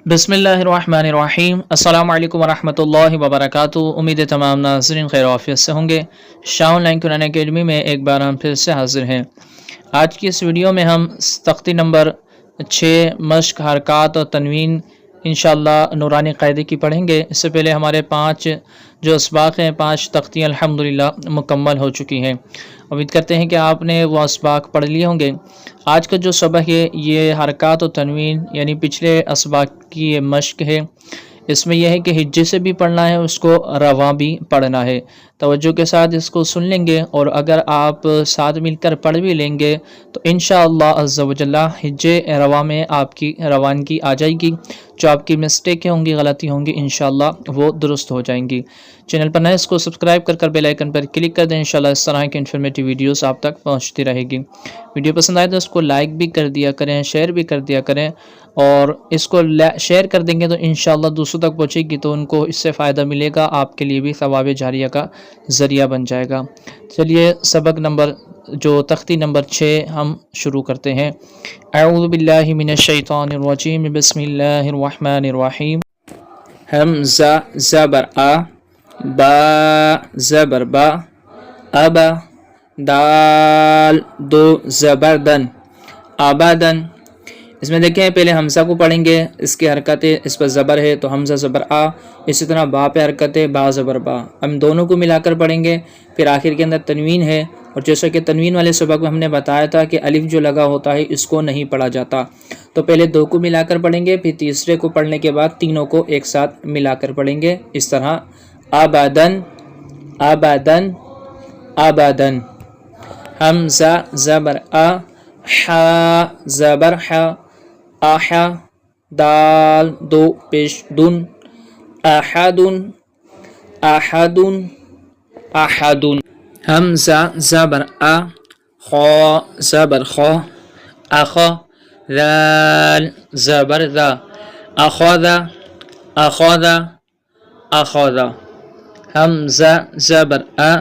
बिस्मिल्लाहिर्रहमानिर्रहीम। अस्सलामु अलैकुम वरहमतुल्लाहि वबरकातुहू। उम्मीद है तमाम नाज़रीन खैर आफियत से होंगे। शाह ऑनलाइन कुरान अकेडमी में एक बार हम फिर से हाजिर हैं। आज की इस वीडियो में हम तख्ती नंबर 6 मश्क हरकात और तनवीन इंशाअल्लाह नूरानी क़ायदे की पढ़ेंगे। इससे पहले हमारे 5 जो असबाक़ हैं, 5 तख्तियाँ अल्हम्दुलिल्लाह मुकम्मल हो चुकी हैं। उम्मीद करते हैं कि आपने वो असबाक़ पढ़ लिए होंगे। आज का जो सबक है ये हरकात और तनवीन यानी पिछले असबाक़ की ये मश्क है। इसमें यह है कि हिज्जे से भी पढ़ना है, उसको रवा भी पढ़ना है। तवज्जो के साथ इसको सुन लेंगे और अगर आप साथ मिलकर पढ़ भी लेंगे तो इंशाअल्लाह अज़्ज़ा व जल्ला हिज्जे रवा में आपकी रवानगी आ जाएगी। जो आपकी मिस्टेकें होंगी, गलती होंगी, इंशाअल्लाह वो दुरुस्त हो जाएंगी। चैनल पर नए इसको सब्सक्राइब कर बेल आइकन पर क्लिक कर दें। इंशाअल्लाह इस तरह की इन्फॉर्मेटिव वीडियोस आप तक पहुंचती रहेगी। वीडियो पसंद आए तो इसको लाइक भी कर दिया करें, शेयर भी कर दिया करें और इसको शेयर कर देंगे तो इंशाअल्लाह दूसरों तक पहुंचेगी तो उनको इससे फ़ायदा मिलेगा, आपके लिए भी सवाब जारिया का ज़रिया बन जाएगा। चलिए सबक नंबर जो तख्ती नंबर 6 हम शुरू करते हैं। अऊज़ु बिल्लाहि मिनश शैतानिर रजीम, बिस्मिल्लाहिर रहमानिर रहीम। हमज़ा ज़बर आ, बा ज़बर बा, अबा, दाल दो ज़बरदन, आबादन। इसमें देखें पहले हमज़ा को पढ़ेंगे, इसकी हरकतें, इस पर ज़बर है तो हमज़ा ज़बर आ, इसी तरह बा पे हरकतें, बा ज़बर बा। हम दोनों को मिलाकर पढ़ेंगे। फिर आखिर के अंदर तनवीन है और जैसा कि तनवीन वाले सबक में हमने बताया था कि अलिफ जो लगा होता है इसको नहीं पढ़ा जाता। तो पहले दो को मिलाकर पढ़ेंगे, फिर तीसरे को पढ़ने के बाद तीनों को एक साथ मिलाकर पढ़ेंगे। इस तरह आबादन, आबादन, आबादन। हमज़ा ज़बर आ, हा ज़बर हा, आहा, दाल दो पेश दुन, आहदुन, आहदुन, आहदुन। हमज़ा ज़बर आ, खा ज़बर खा, आखा, दाल ज़बर दा, अखादा, अखादा, अखादा। हमज़ा ज़बर आ,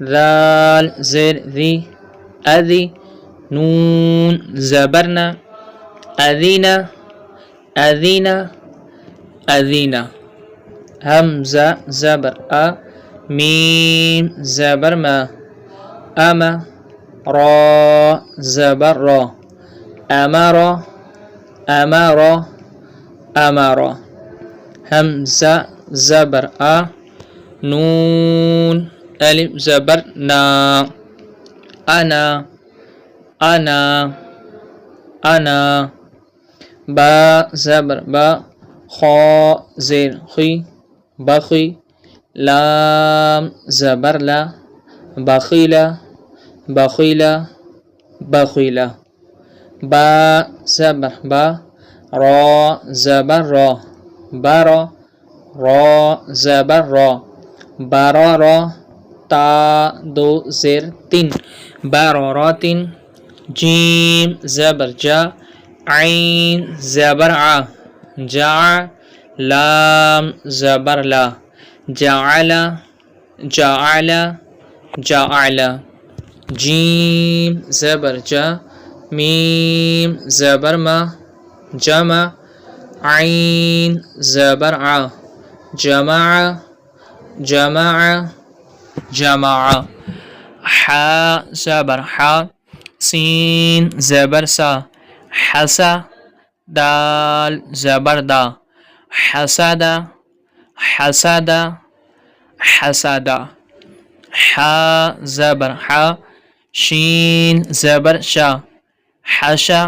दाल ज़ेर दी, अदी, नून ज़बरना, अदीना, अदीना, अदीना। हमज़ा ज़बर आ, मीम ज़बर मा, अमा, रा ज़बर रा, अमरा, अमरा, अमरा। हमज़ा ज़बर आ, नून अलिफ ज़बर ना, अना, अना, अना। बा ज़बर बा, खा ज़ेर खी, बखी, लाम ज़बर ला, बखीला, बखीला, बखीला। बा ज़बर बा, रा ज़बर रा, बारा, रा ज़बर रा, बारारा। ता दो ज़ेर तीन, बारारातिन। जीम ज़बर जा, आइन ज़बर आ, जा, लाम ज़बर ला, जाअला, जाअला, जाअला। जीम ज़बर जा, मीम ज़बर मा, जमा, आइन ज़बर आ, जमा, जमा, जमा। हा ज़बर हा, सीन ज़बर सा, हसा, दाल ज़बर दा, हसादा, हसादा, हसादा। हा ज़बर हा, शीन ज़बर शा, हशा,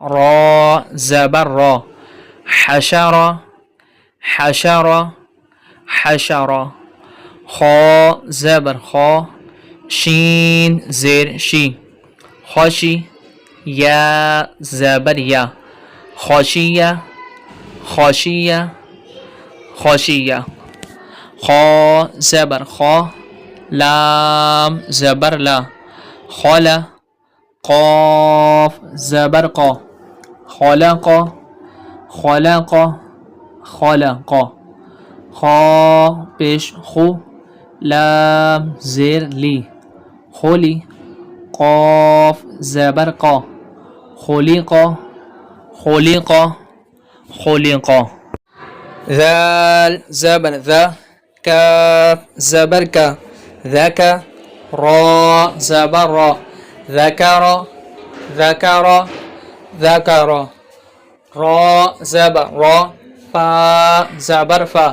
रा ज़बर रा, हशरा, हशरा, हशरा। खा ज़बर खा, शीन ज़ेर शी, खाशी, या ज़बर या, खाशिया, खाशिया, खाशिया। खा ज़बर खा, लाम ज़बर ला, खाला, क़ाफ ज़बर क़ा, खालाक़ा, खालाक़ा, खालाक़ा। खा पेश खु, लाम ज़ेर ली, खोली, क़ाफ ज़बर क़ा, खोलिक़ा, खोलिक़ा, खुलिक़। ذال زبر ذا كاف زبر كا ذكا را زبر را ذكر ذكر ذكر را زبر را فا زبر فا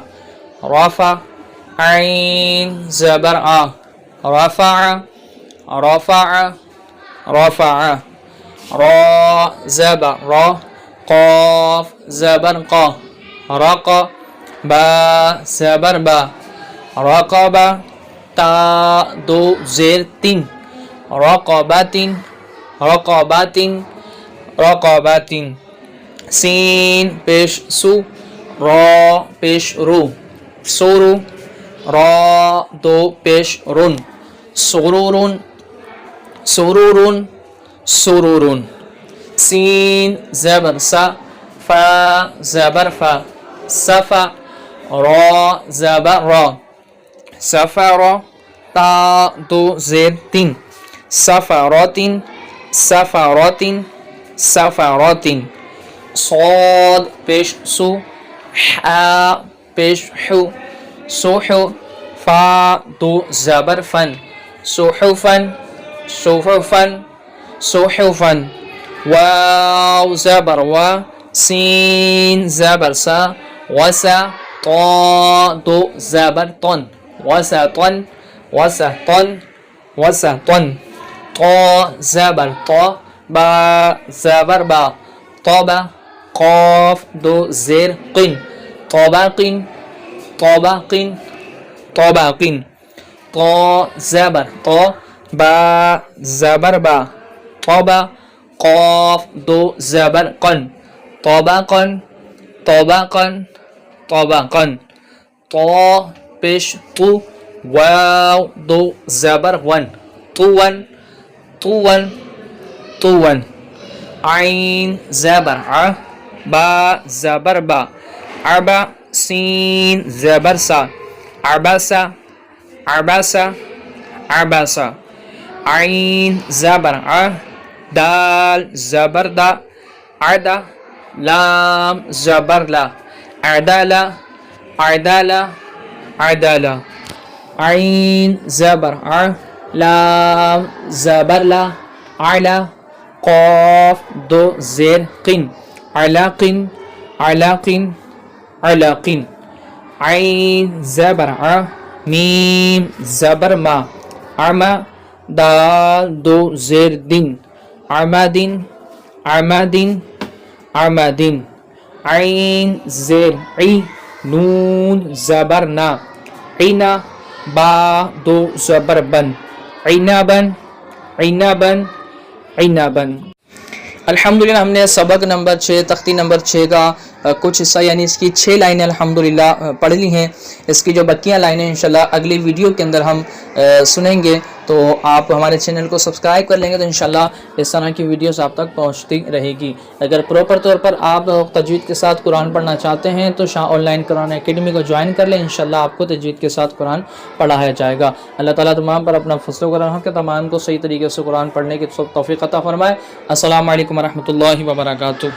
رفع عين زبر ع رفع رفع رفع را زبر را قاف زبر قا رق با زبر با رقب تا دو زیر تین رقبت رقبت رقبت سین پیش سو را پیش رو سورو را دو پیش رون سرورون سرورون سرورون سين زبر سا فا زبر فا سفا را زبر را سفر تا دو زیر تین سفرات سفرات سفرات صاد پیش سو حا پیش حو سوحو فا دو زبر فن سوحوفا سوحوفا سوحوفا واو زبر و سين زبر سا وسا طا دو زبر طن وسطن وسطن وسطن طا زبر طا با زبر با طبا قاف دو زير قن طبق طبق طبق طا زبر طا با زبر با طبا قاف دو زبر قن طبقا طبقا طبقا طا پیش تو واو دو زبر ون طوان طوان طوان عين زبر ع با زبر با عبا سين زبر سا عبسا عبسا عبسا عين زبر ع دال زبر دا عدا لام زبر لا عدالا عدالا عدالا عين زبر ع لام زبر لا علا قاف دو زير قن علاق علاق علاق عين زبر ع ميم زبر ما عما دال دو زير دين عماد عماد عماد عين زير عي نون زبرنا عنا با دو زبر بن عنبا عنبا عنबा। अल्हम्दुलिल्लाह हमने सबक नंबर 6 तख्ती नंबर 6 का कुछ हिस्सा यानी इसकी 6 लाइनें अल्हम्दुलिल्लाह पढ़ ली हैं। इसकी जो बकियां लाइनें इंशाल्लाह अगली वीडियो के अंदर हम सुनेंगे। तो आप हमारे चैनल को सब्सक्राइब कर लेंगे तो इंशाल्लाह इस तरह की वीडियोस आप तक पहुंचती रहेगी। अगर प्रॉपर तौर पर आप तजवीद के साथ कुरान पढ़ना चाहते हैं तो शाह ऑनलाइन कुरान एकेडमी को ज्वाइन कर लें। इंशाल्लाह आपको तजवीद के साथ कुरान पढ़ाया जाएगा। अल्लाह ताला तमाम पर अपना फजल करम के तमाम को सही तरीके से कुरान पढ़ने की तौफीक अता फरमाए। अस्सलामु अलैकुम व रहमतुल्लाहि व बरकातुहू।